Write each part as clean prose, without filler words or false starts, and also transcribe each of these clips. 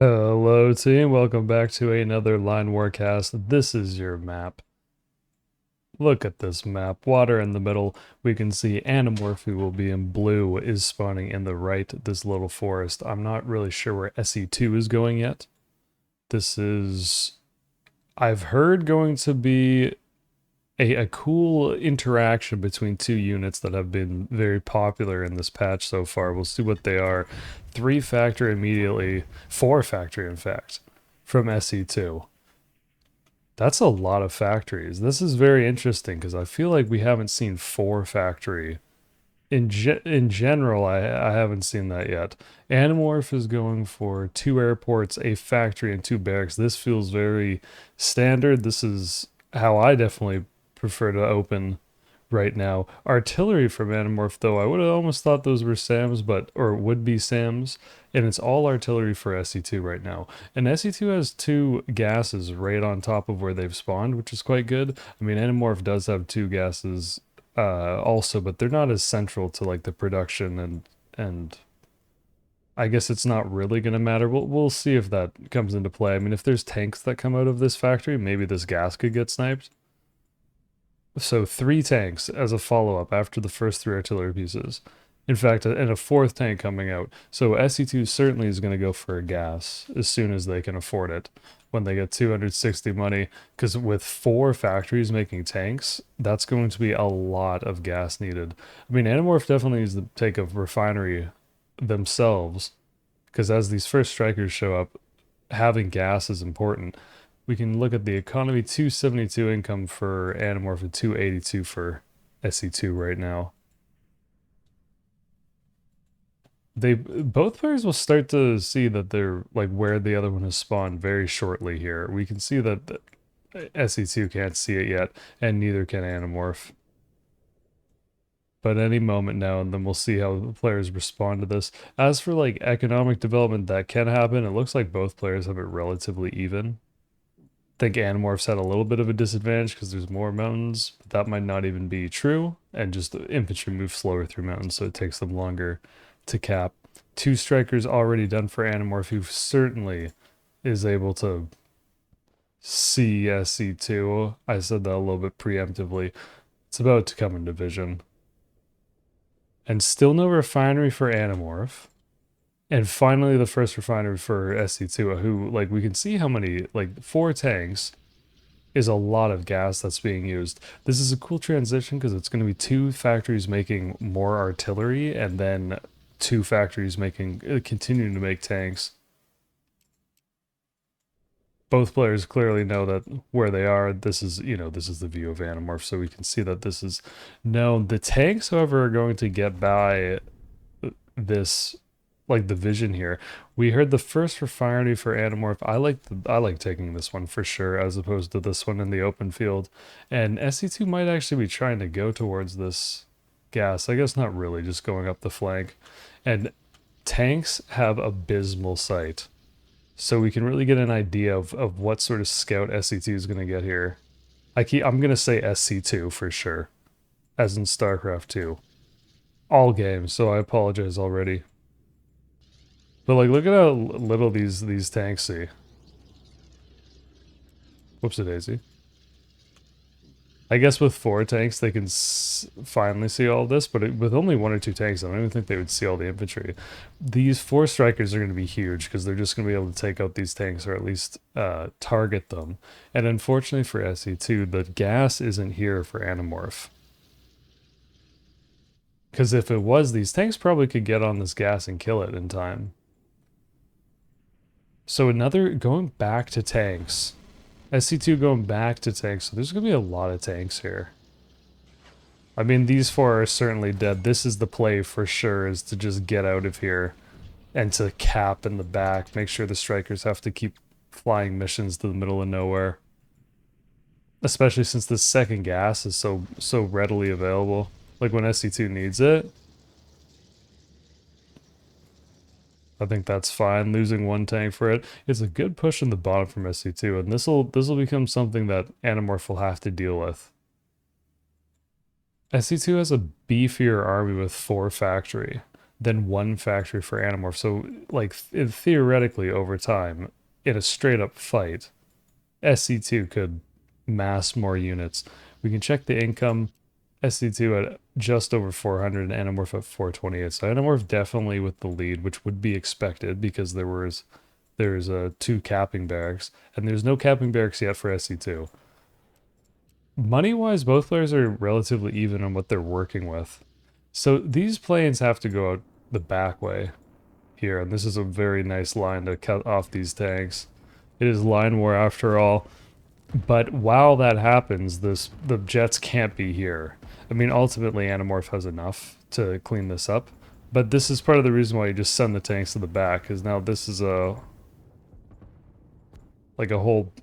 Hello team, welcome back to another Line Warcast. This is your map. Look at this map. Water in the middle. We can see Animorph, who will be in blue, is spawning in the right, this little forest. I'm not really sure where SE2 is going yet. This is, I've heard, going to be a cool interaction between two units that have been very popular in this patch so far. We'll see what they are. 3 factory immediately, 4 factory in fact, from SE2. That's a lot of factories. This is very interesting because I feel like we haven't seen 4 factory. In general, I haven't seen that yet. Animorph is going for 2 airports, a factory, and 2 barracks. This feels very standard. This is how I definitely prefer to open right now. Artillery from Animorph, though, I would have almost thought those were SAMs, or would be SAMs, and it's all artillery for SE2 right now. And SE2 has 2 gases right on top of where they've spawned, which is quite good. I mean, Animorph does have 2 gases also, but they're not as central to like the production and I guess it's not really going to matter. We'll see if that comes into play. I mean, if there's tanks that come out of this factory, maybe this gas could get sniped. So 3 tanks as a follow-up after the first 3 artillery pieces. In fact, and a 4th tank coming out. So SE2 certainly is going to go for a gas as soon as they can afford it when they get 260 money. Because with 4 factories making tanks, that's going to be a lot of gas needed. I mean, Animorph definitely needs to take a refinery themselves. Because as these first strikers show up, having gas is important. We can look at the economy. 272 income for Animorph and 282 for SE2 right now. They both players will start to see that they're like where the other one has spawned very shortly here. We can see that the SE2 can't see it yet, and neither can Animorph. But any moment now, and then we'll see how the players respond to this. As for like economic development, that can happen. It looks like both players have it relatively even. Think Animorph's had a little bit of a disadvantage because there's more mountains, but that might not even be true, and just the infantry move slower through mountains, so it takes them longer to cap. 2 strikers already done for Animorph, who certainly is able to see SE2. I said that a little bit preemptively. It's about to come into vision. And still no refinery for Animorph. And finally, the first refinery for SE2, who, like, we can see how many, like, 4 tanks is a lot of gas that's being used. This is a cool transition because it's going to be 2 factories making more artillery and then 2 factories making, continuing to make tanks. Both players clearly know that where they are, this is, this is the view of Animorph, so we can see that this is known. The tanks, however, are going to get by this, like the vision here. We heard the first refinery for Animorph. I like taking this one for sure, as opposed to this one in the open field. And SE2 might actually be trying to go towards this gas. I guess not really, just going up the flank. And tanks have abysmal sight. So we can really get an idea of what sort of scout SE2 is going to get here. I'm going to say SC2 for sure, as in StarCraft 2. All games, so I apologize already. But like, look at how little these tanks see. Whoops a daisy. I guess with 4 tanks they can finally see all this, but with only 1 or 2 tanks, I don't even think they would see all the infantry. These 4 strikers are going to be huge because they're just going to be able to take out these tanks, or at least target them. And unfortunately for SE2, the gas isn't here for Animorph. Because if it was, these tanks probably could get on this gas and kill it in time. So going back to tanks. SC2 going back to tanks, so there's going to be a lot of tanks here. I mean, these 4 are certainly dead. This is the play for sure, is to just get out of here and to cap in the back. Make sure the strikers have to keep flying missions to the middle of nowhere. Especially since the second gas is so readily available. Like when SC2 needs it. I think that's fine. Losing 1 tank for it. It's a good push in the bottom from SC2, and this'll become something that Animorph will have to deal with. SC2 has a beefier army with 4 factory. then one factory for Animorph. So, like, theoretically, over time, in a straight up fight, SE2 could mass more units. We can check the income. SE2 at just over 400 and Animorph at 428. So Animorph definitely with the lead, which would be expected because there's two capping barracks, and there's no capping barracks yet for SE2. Money-wise, both players are relatively even on what they're working with. So these planes have to go out the back way here, and this is a very nice line to cut off these tanks. It is line war after all. But while that happens, the jets can't be here. I mean, ultimately, Animorph has enough to clean this up. But this is part of the reason why you just send the tanks to the back, because now this is like a whole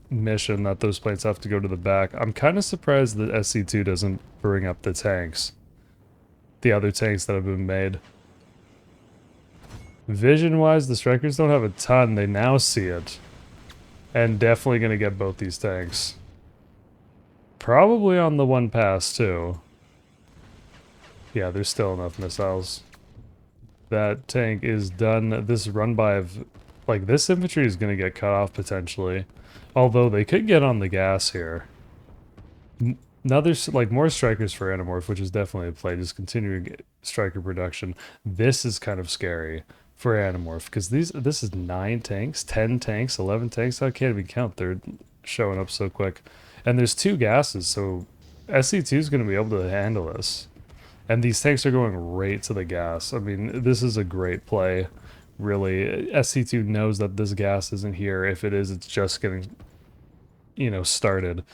mission that those planes have to go to the back. I'm kind of surprised that SC2 doesn't bring up the tanks. The other tanks that have been made. Vision-wise, the Strikers don't have a ton. They now see it. And definitely going to get both these tanks. Probably on the one pass, too. Yeah, there's still enough missiles. That tank is done. This run-by of... Like, this infantry is going to get cut off, potentially. Although, they could get on the gas here. Now there's, like, more Strikers for Animorph, which is definitely a play. Just continuing Striker production. This is kind of scary for Animorph, because this is 9 tanks, 10 tanks, 11 tanks. I can't even count. They're showing up so quick. And there's 2 gases, so SE2 is going to be able to handle this. And these tanks are going right to the gas. I mean, this is a great play, really. SE2 knows that this gas isn't here. If it is, it's just getting, started.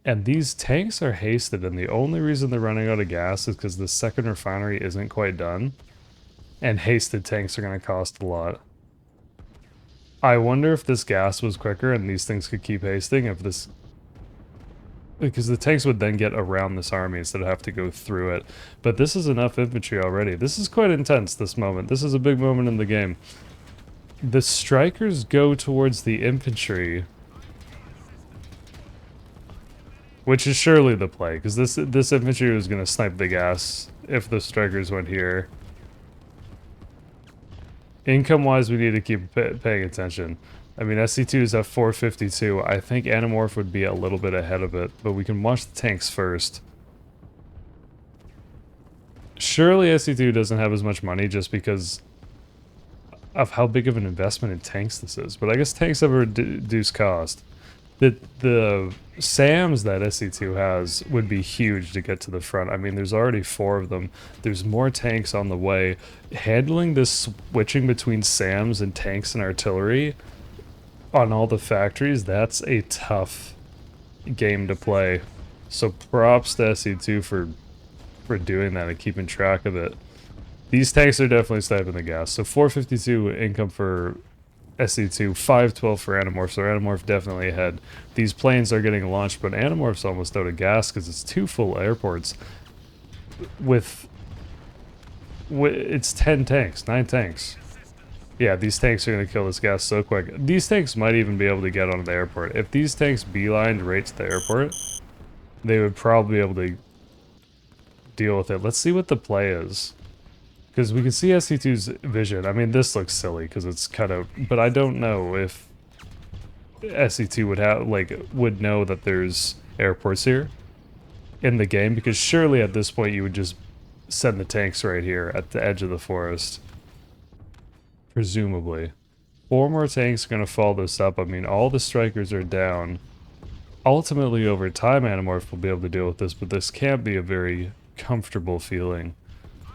And these tanks are hasted, and the only reason they're running out of gas is because the second refinery isn't quite done. And hasted tanks are going to cost a lot. I wonder if this gas was quicker and these things could keep hasting, if this... Because the tanks would then get around this army instead of have to go through it. But this is enough infantry already. This is quite intense, this moment. This is a big moment in the game. The Strikers go towards the infantry... Which is surely the play, because this infantry was going to snipe the gas if the Strikers went here. Income-wise, we need to keep paying attention. I mean, SC2 is at 452. I think Animorph would be a little bit ahead of it, but we can watch the tanks first. Surely SC2 doesn't have as much money just because of how big of an investment in tanks this is. But I guess tanks have a reduced cost. The SAMs that SE2 has would be huge to get to the front. I mean, there's already 4 of them. There's more tanks on the way. Handling this switching between SAMs and tanks and artillery on all the factories, that's a tough game to play. So props to SE2 for doing that and keeping track of it. These tanks are definitely sniping the gas. So 452 income for SE2, 512 for Animorph, so Animorph definitely ahead. These planes are getting launched, but Animorph's almost out of gas because it's 2 full airports. It's 10 tanks, 9 tanks. Yeah, these tanks are going to kill this gas so quick. These tanks might even be able to get onto the airport. If these tanks beelined right to the airport, they would probably be able to deal with it. Let's see what the play is. Because we can see SC2's vision. I mean, this looks silly because it's cut out, but I don't know if SC2 would know that there's airports here in the game, because surely at this point you would just send the tanks right here at the edge of the forest. Presumably. 4 more tanks are going to follow this up. I mean, all the Strikers are down. Ultimately, over time, Animorph will be able to deal with this, but this can't be a very comfortable feeling.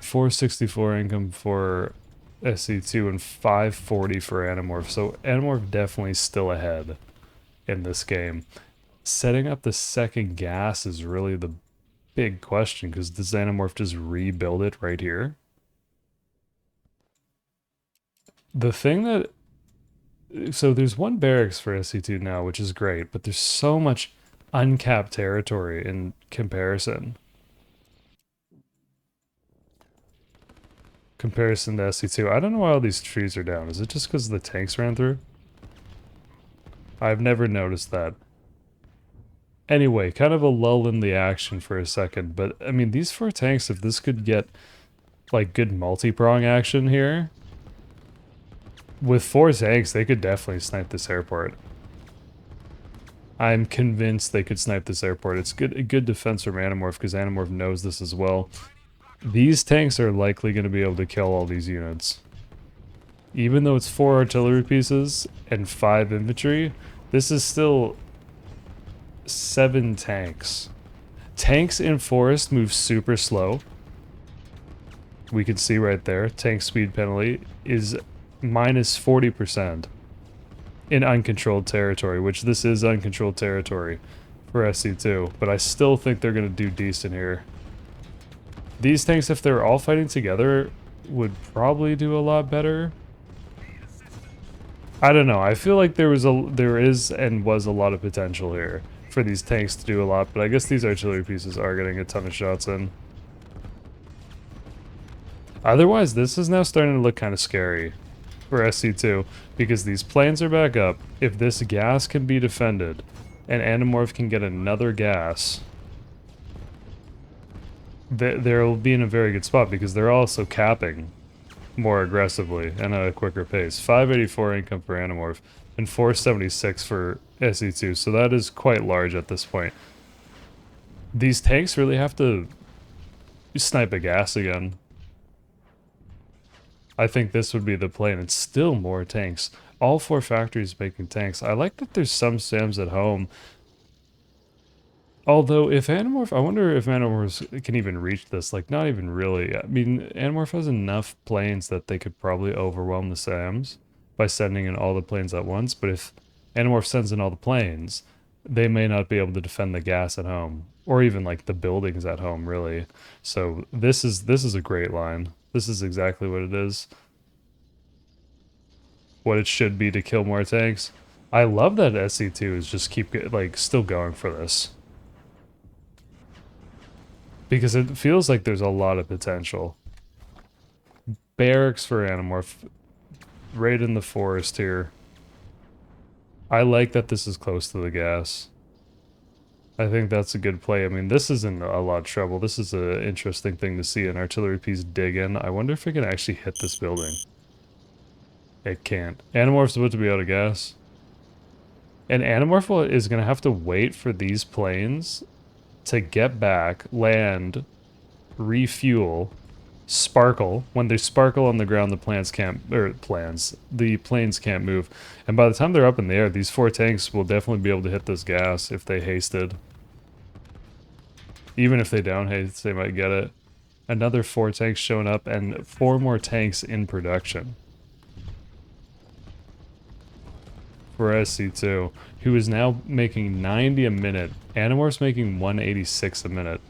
464 income for SE2 and 540 for Animorph. So Animorph definitely still ahead in this game. Setting up the second gas is really the big question, because does Animorph just rebuild it right here? The thing that... So there's 1 barracks for SE2 now, which is great, but there's so much uncapped territory in comparison. Comparison to SE2. I don't know why all these trees are down. Is it just because the tanks ran through? I've never noticed that. Anyway, kind of a lull in the action for a second, but I mean, these 4 tanks, if this could get like good multi-prong action here, with 4 tanks, they could definitely snipe this airport. I'm convinced they could snipe this airport. It's a good defense from Animorph, because Animorph knows this as well. These tanks are likely going to be able to kill all these units. Even though it's 4 artillery pieces and 5 infantry, this is still 7 tanks. Tanks in forest move super slow. We can see right there, tank speed penalty is minus 40% in uncontrolled territory, which this is uncontrolled territory for SE2, but I still think they're going to do decent here. These tanks, if they're all fighting together, would probably do a lot better. I don't know, I feel like there is and was a lot of potential here for these tanks to do a lot, but I guess these artillery pieces are getting a ton of shots in. Otherwise, this is now starting to look kind of scary for SE2, because these planes are back up. If this gas can be defended, and Animorph can get another gas, they'll be in a very good spot, because they're also capping more aggressively and at a quicker pace. 584 income for Animorph, and 476 for SE2, so that is quite large at this point. These tanks really have to snipe a gas again. I think this would be the play, and it's still more tanks. All 4 factories making tanks. I like that there's some SAMs at home. Although, if Animorph... I wonder if Animorphs can even reach this. Like, not even really. I mean, Animorph has enough planes that they could probably overwhelm the SAMs by sending in all the planes at once. But if Animorph sends in all the planes, they may not be able to defend the gas at home. Or even, like, the buildings at home, really. So, this is a great line. This is exactly what it is. What it should be to kill more tanks. I love that SE2 is just still going for this. Because it feels like there's a lot of potential. Barracks for Animorph. Right in the forest here. I like that this is close to the gas. I think that's a good play. I mean, this isn't a lot of trouble. This is an interesting thing to see an artillery piece dig in. I wonder if it can actually hit this building. It can't. Animorph's about to be out of gas. And Animorph is going to have to wait for these planes to get back, land, refuel, sparkle. When they sparkle on the ground, the planes can't move. And by the time they're up in the air, these 4 tanks will definitely be able to hit this gas if they hasted. Even if they down haste, they might get it. Another 4 tanks showing up, and 4 more tanks in production for SC2, who is now making 90 a minute. Animorph's making 186 a minute.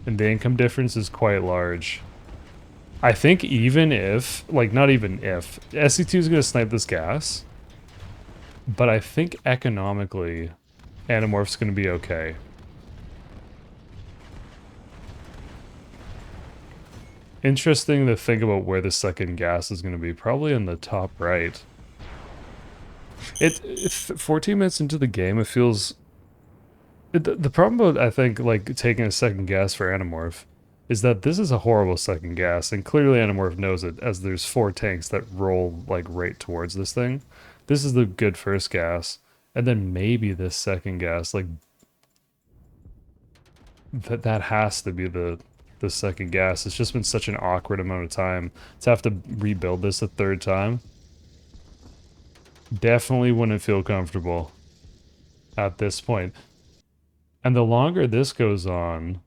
And the income difference is quite large. I think even if, like, not even if, SC2 is going to snipe this gas, but I think economically, Animorph's going to be okay. Interesting to think about where the second gas is going to be. Probably in the top right. 14 minutes into the game, it feels... The problem about, I think, like, taking a second gas for Animorph is that this is a horrible second gas, and clearly Animorph knows it, as there's 4 tanks that roll, like, right towards this thing. This is the good first gas, and then maybe this second gas, like... That has to be the second gas. It's just been such an awkward amount of time to have to rebuild this a 3rd time. Definitely wouldn't feel comfortable at this point. And the longer this goes on,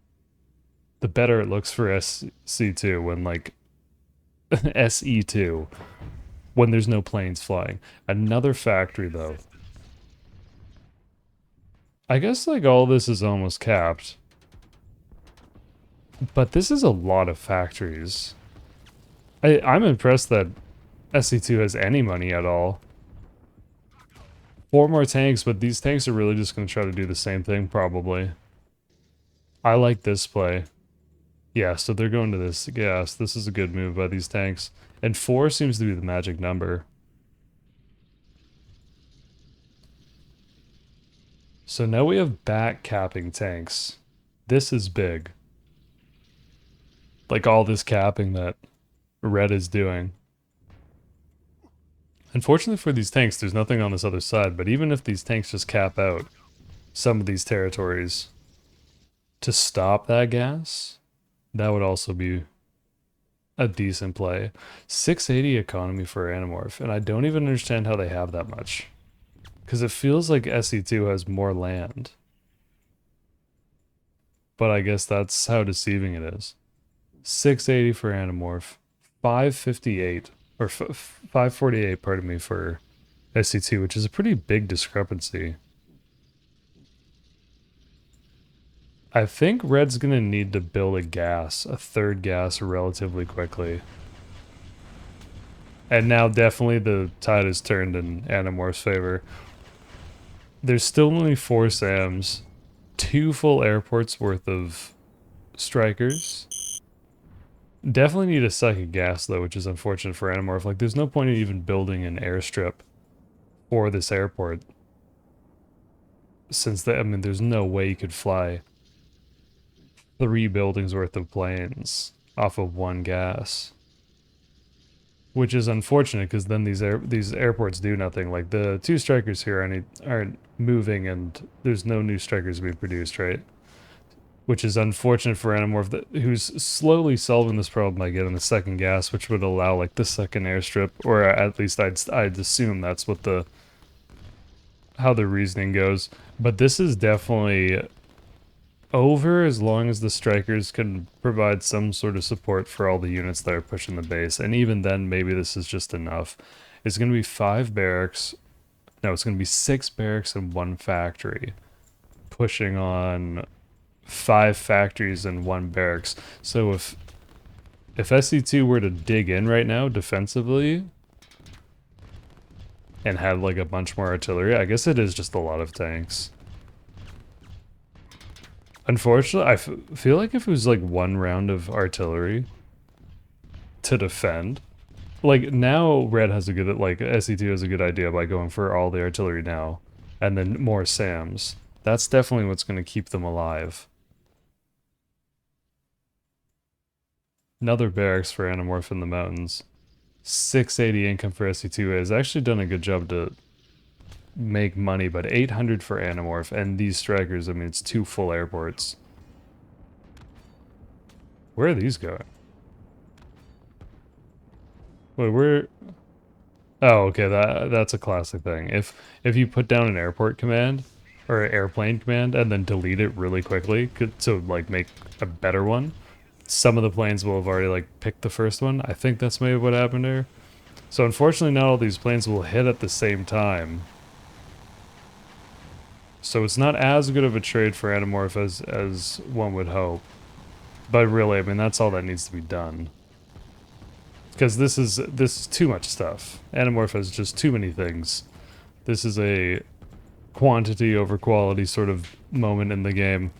the better it looks for SC2 when, like, SE2, when there's no planes flying. Another factory, though. I guess, like, all this is almost capped. But this is a lot of factories. I'm impressed that SE2 has any money at all. 4 more tanks, but these tanks are really just going to try to do the same thing, probably. I like this play. Yeah, so they're going to this gas. This is a good move by these tanks. And 4 seems to be the magic number. So now we have back capping tanks. This is big. Like all this capping that red is doing. Unfortunately for these tanks, there's nothing on this other side, but even if these tanks just cap out some of these territories to stop that gas, that would also be a decent play. 680 economy for Animorph, and I don't even understand how they have that much. Because it feels like SE2 has more land. But I guess that's how deceiving it is. 680 for Animorph, 558, or 548, pardon me, for SE2, which is a pretty big discrepancy. I think Red's gonna need to build a third gas relatively quickly. And now definitely the tide has turned in Animorph's favor. There's still only 4 SAMs, 2 full airports worth of strikers. Definitely need a second gas though, which is unfortunate for Animorph. Like there's no point in even building an airstrip for this airport. Since I mean there's no way you could fly 3 buildings worth of planes off of 1 gas. Which is unfortunate because then these airports do nothing. Like the 2 strikers here aren't moving, and there's no new strikers being produced, right? Which is unfortunate for Animorph, who's slowly solving this problem by getting the second gas, which would allow like the second airstrip, or at least I'd assume that's what how the reasoning goes. But this is definitely over as long as the strikers can provide some sort of support for all the units that are pushing the base. And even then, maybe this is just enough. It's going to be 5 barracks. No, it's going to be 6 barracks and 1 factory. Pushing on 5 factories and 1 barracks. So if SE2 were to dig in right now defensively and had like a bunch more artillery, I guess it is just a lot of tanks. Unfortunately, I feel like if it was like 1 round of artillery to defend, like now Red has a good, like SE2 has a good idea by going for all the artillery now, and then more SAMs. That's definitely what's going to keep them alive. Another barracks for Animorph in the mountains. 680 income for SE2 has actually done a good job to make money, but 800 for Animorph, and these strikers, I mean, it's 2 full airports. Where are these going? Wait, where? Oh, okay, that's a classic thing. If you put down an airport command, or an airplane command, and then delete it really quickly to like make a better one, some of the planes will have already like picked the first one. I think that's maybe what happened there. So unfortunately not all these planes will hit at the same time. So it's not as good of a trade for Animorph as one would hope. But really, I mean, that's all that needs to be done. Because this is too much stuff. Animorph has just too many things. This is a quantity over quality sort of moment in the game.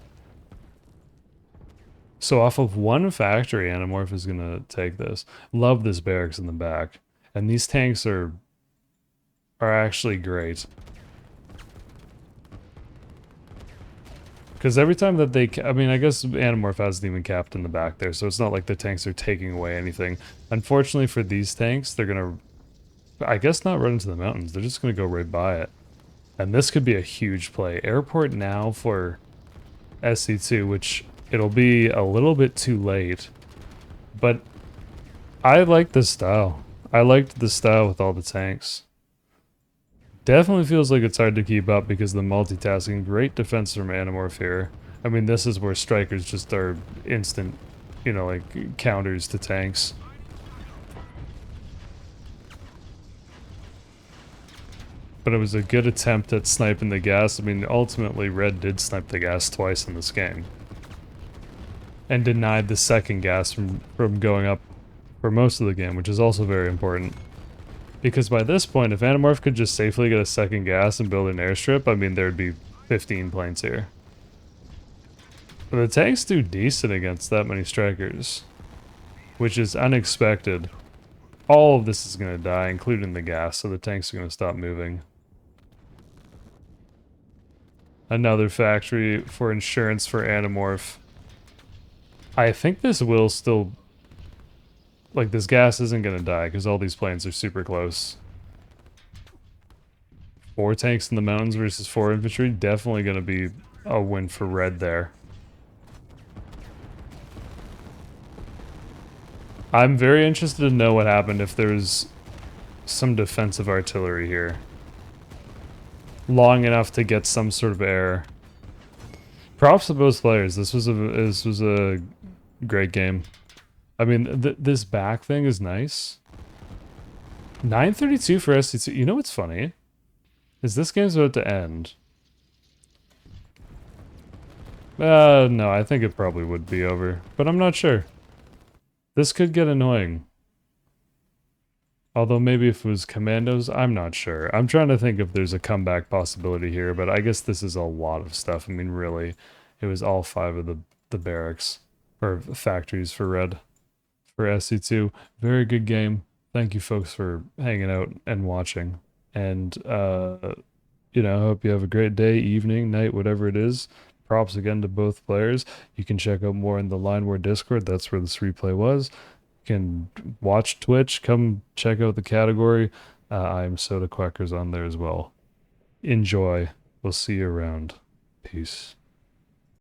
So off of 1 factory, Animorph is going to take this. Love this barracks in the back. And these tanks are actually great. Because every time that I mean, I guess Animorph hasn't even capped in the back there, so it's not like the tanks are taking away anything. Unfortunately for these tanks, they're going to, I guess, not run into the mountains. They're just going to go right by it. And this could be a huge play. Airport now for SE2, which it'll be a little bit too late. But I like this style. I liked the style with all the tanks. Definitely feels like it's hard to keep up because of the multitasking. Great defense from Animorph here. I mean, this is where strikers just are instant, you know, like counters to tanks. But it was a good attempt at sniping the gas. I mean, ultimately, Red did snipe the gas twice in this game. And denied the second gas from going up for most of the game, which is also very important. Because by this point, if Animorph could just safely get a second gas and build an airstrip, I mean, there'd be 15 planes here. But the tanks do decent against that many strikers, which is unexpected. All of this is going to die, including the gas, so the tanks are going to stop moving. Another factory for insurance for Animorph. I think this will still... Like, this gas isn't gonna die, because all these planes are super close. 4 tanks in the mountains versus 4 infantry, definitely gonna be a win for red there. I'm very interested to know what happened if there's some defensive artillery here. Long enough to get some sort of air. Props to both players. This was a great game. I mean, this back thing is nice. 932 for SE2. You know what's funny? Is this game's about to end. No, I think it probably would be over. But I'm not sure. This could get annoying. Although maybe if it was commandos, I'm not sure. I'm trying to think if there's a comeback possibility here, but I guess this is a lot of stuff. I mean, really, it was all 5 of the barracks, or factories for red, for SE2. Very good game. Thank you folks for hanging out and watching. And, you know, I hope you have a great day, evening, night, whatever it is. Props again to both players. You can check out more in the Line War Discord. That's where this replay was. Can watch Twitch, come check out the category. I'm SodaQuackers on there as well. Enjoy. We'll see you around. Peace.